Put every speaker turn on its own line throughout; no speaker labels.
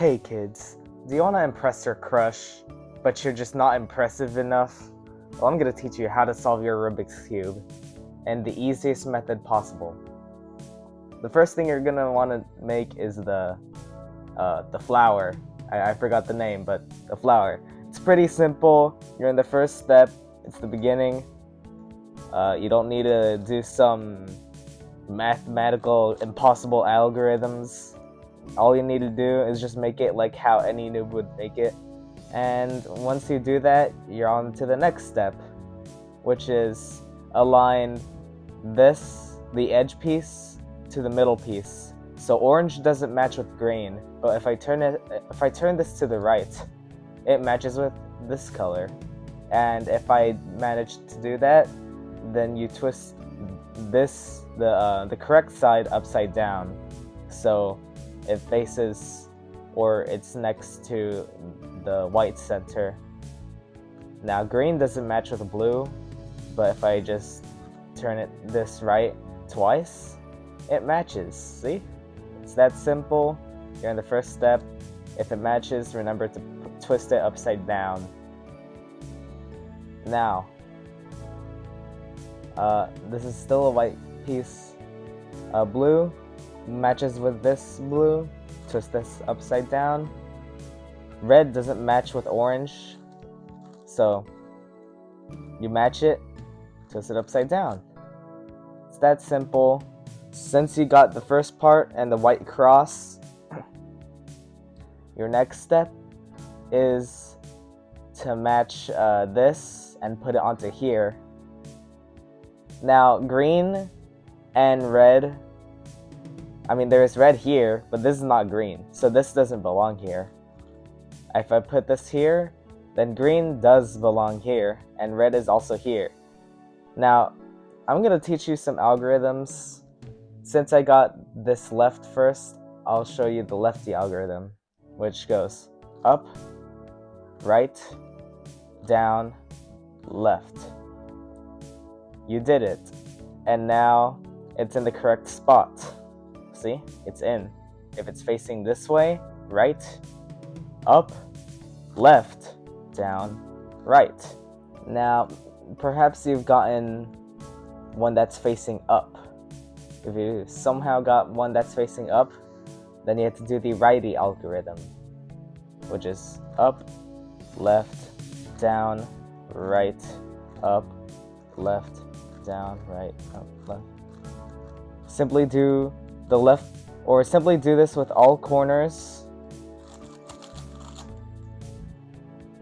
Hey kids, do you want to impress your crush, but you're just not impressive enough? Well, I'm going to teach you how to solve your Rubik's Cube in the easiest method possible. The first thing you're going to want to make is the flower. I forgot the name, but the flower. It's pretty simple. You're in the first step. It's the beginning. You don't need to do some mathematical impossible algorithms. All you need to do is just make it like how any noob would make it. And once you do that, you're on to the next step, which is align the edge piece to the middle piece. So orange doesn't match with green, but if I turn this to the right, it matches with this color. And if I manage to do that, then you twist this the correct side upside down, so it faces, or it's next to the white center. Now green doesn't match with blue, but if I just turn it this right twice, it matches. See? It's that simple. You're in the first step. If it matches, remember to twist it upside down. Now, this is still a white piece. Blue matches with this blue, twist this upside down. Red doesn't match with orange, so you match it, twist it upside down. It's that simple. Since you got the first part and the white cross, your next step is to match this and put it onto here. Now green and red, there's red here, but this is not green, so this doesn't belong here. If I put this here, then green does belong here, and red is also here. Now, I'm going to teach you some algorithms. Since I got this left first, I'll show you the lefty algorithm, which goes up, right, down, left. You did it, and now it's in the correct spot. See? It's in. If it's facing this way, right, up, left, down, right. Now, perhaps you've gotten one that's facing up. If you somehow got one that's facing up, then you have to do the righty algorithm, which is up, left, down, right, up, left, down, right, up, left. Simply do the left, or simply do this with all corners,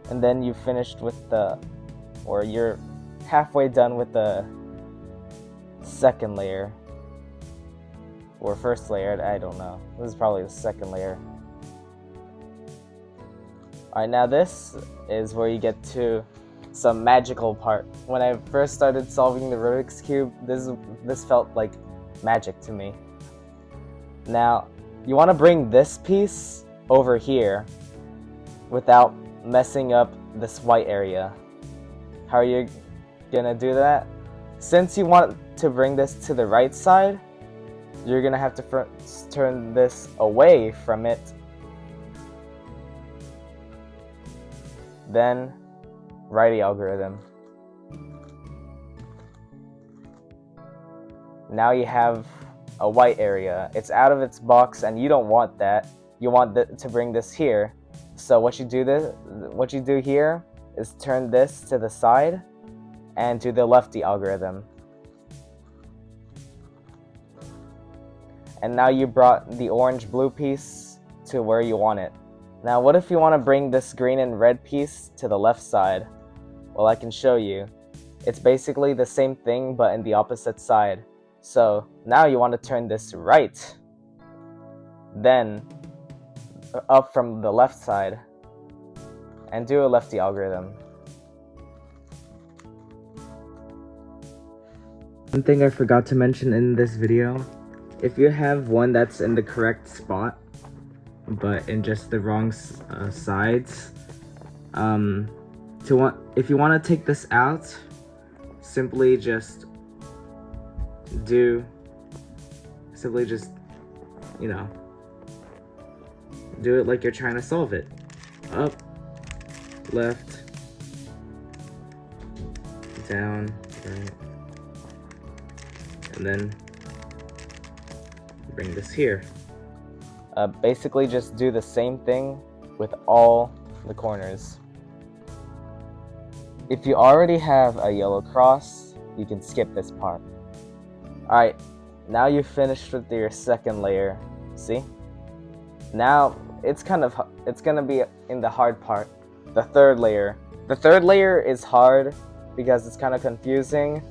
and then you finished with or you're halfway done with the second layer, or first layer, I don't know. This is probably the second layer. Alright, now this is where you get to some magical part. When I first started solving the Rubik's Cube, this felt like magic to me. Now, you want to bring this piece over here without messing up this white area. How are you gonna do that? Since you want to bring this to the right side, you're gonna have to first turn this away from it. Then, righty algorithm. Now you have a white area. It's out of its box and you don't want that. You want to bring this here. So what you do here is turn this to the side and do the lefty algorithm. And now you brought the orange blue piece to where you want it. Now what if you want to bring this green and red piece to the left side? Well, I can show you. It's basically the same thing but in the opposite side. So now you want to turn this right, then up from the left side, and do a lefty algorithm. One thing I forgot to mention in this video, if you have one that's in the correct spot, but in just the wrong sides, if you want to take this out, simply just do it like you're trying to solve it. Up, left, down, right, and then bring this here. Basically just do the same thing with all the corners. If you already have a yellow cross, you can skip this part. Alright, now you've finished with your second layer. See? Now it's gonna be in the hard part, the third layer. The third layer is hard because it's kind of confusing,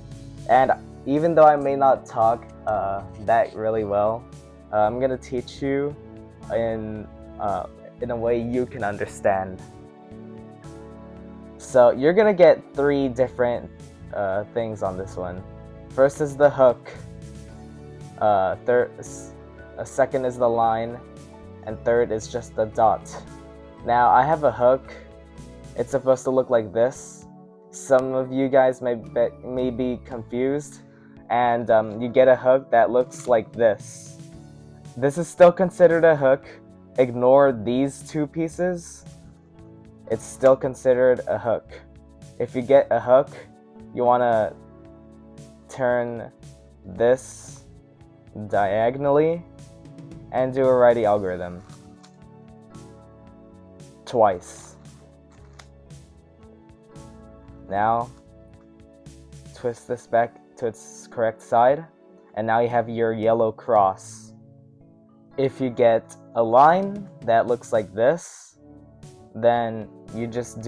and even though I may not talk that really well, I'm gonna teach you in a way you can understand. So you're gonna get 3 different things on this one. First is the hook, second is the line, and third is just the dot. Now I have a hook. It's supposed to look like this. Some of you guys may be confused, and you get a hook that looks like this. This is still considered a hook. Ignore these 2 pieces. It's still considered a hook. If you get a hook, you want to turn this diagonally and do a righty algorithm twice. Now twist this back to its correct side, and now you have your yellow cross. If you get a line that looks like this, then you just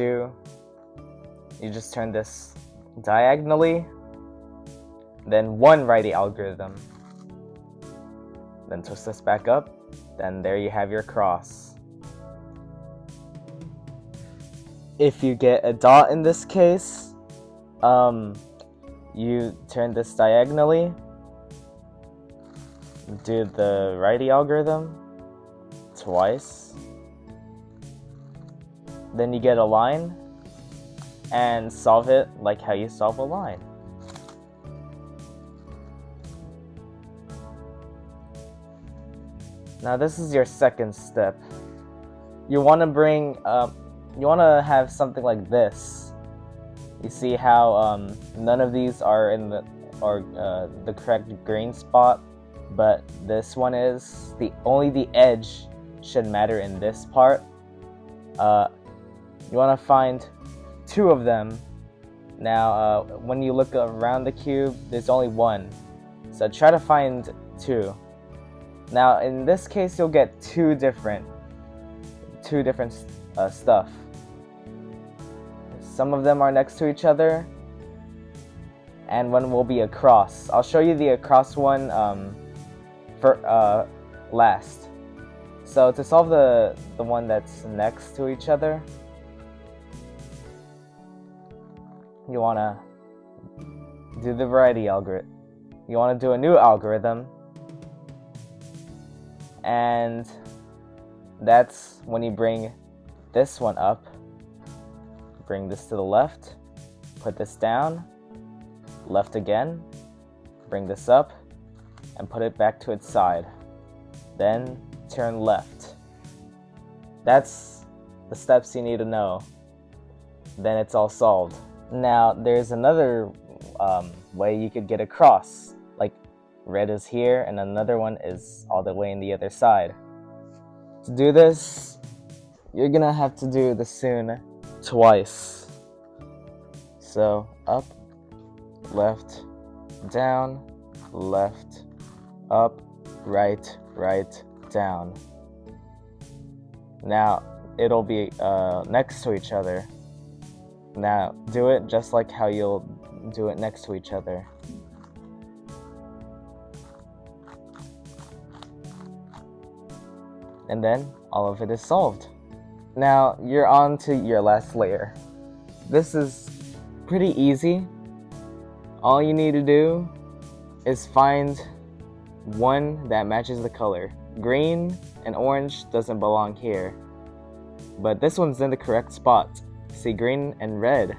turn this diagonally, then 1 righty algorithm, then twist this back up, then there you have your cross. If you get a dot in this case, you turn this diagonally, do the righty algorithm twice, then you get a line and solve it like how you solve a line. Now this is your second step. You want to have something like this. You see how none of these are in the correct green spot, but this one is. Only the edge should matter in this part. You want to find 2 of them. Now when you look around the cube, there's only 1, so try to find 2. Now in this case, you'll get 2 different stuff. Some of them are next to each other, and one will be a cross. I'll show you the across one last. So to solve the one that's next to each other, you want to do the variety algorithm. You want to do a new algorithm, and that's when you bring this one up, bring this to the left, put this down, left again, bring this up, and put it back to its side. Then turn left. That's the steps you need to know. Then it's all solved. Now there's another way you could get across. Like red is here and another one is all the way in the other side. To do this, you're gonna have to do the soon twice. So up, left, down, left, up, right, right, down. Now it'll be next to each other. Now do it just like how you'll do it next to each other. And then all of it is solved. Now you're on to your last layer. This is pretty easy. All you need to do is find one that matches the color. Green and orange doesn't belong here, but this one's in the correct spot. See, green and red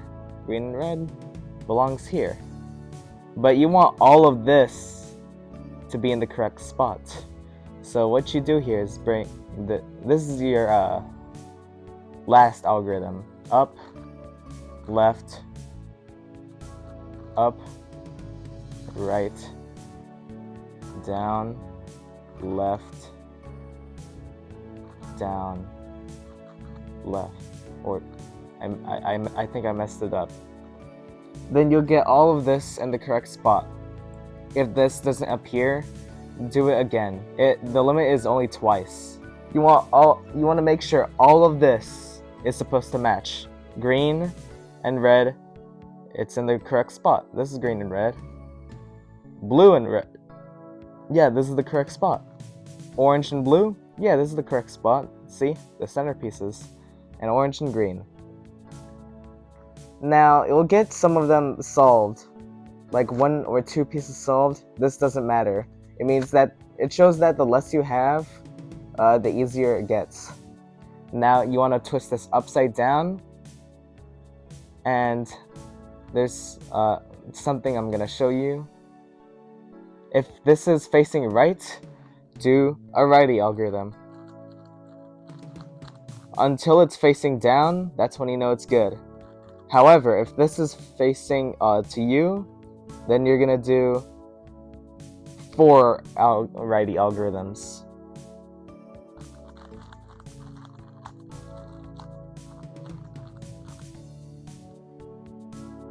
belongs here. But you want all of this to be in the correct spot. So what you do here is this is your last algorithm. Up, left, up, right, down, left, down, left. Or I think I messed it up. Then you'll get all of this in the correct spot. If this doesn't appear, do it again. The limit is only twice. You want to make sure all of this is supposed to match. Green and red, it's in the correct spot. This is green and red. Blue and red. Yeah, this is the correct spot. Orange and blue. Yeah, this is the correct spot. See? The centerpieces. And orange and green. Now, it will get some of them solved. Like 1 or 2 pieces solved. This doesn't matter. It means that it shows that the less you have, the easier it gets. Now, you want to twist this upside down. And there's something I'm going to show you. If this is facing right, do a righty algorithm. Until it's facing down, that's when you know it's good. However, if this is facing to you, then you're gonna do 4 righty algorithms.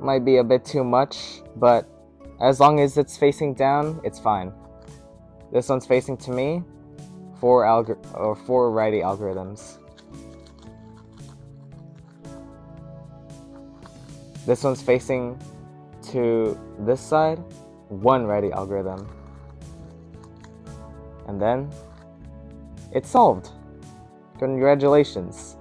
Might be a bit too much, but as long as it's facing down, it's fine. This one's facing to me, 4 righty algorithms. This one's facing to this side, 1 righty algorithm. And then, it's solved. Congratulations.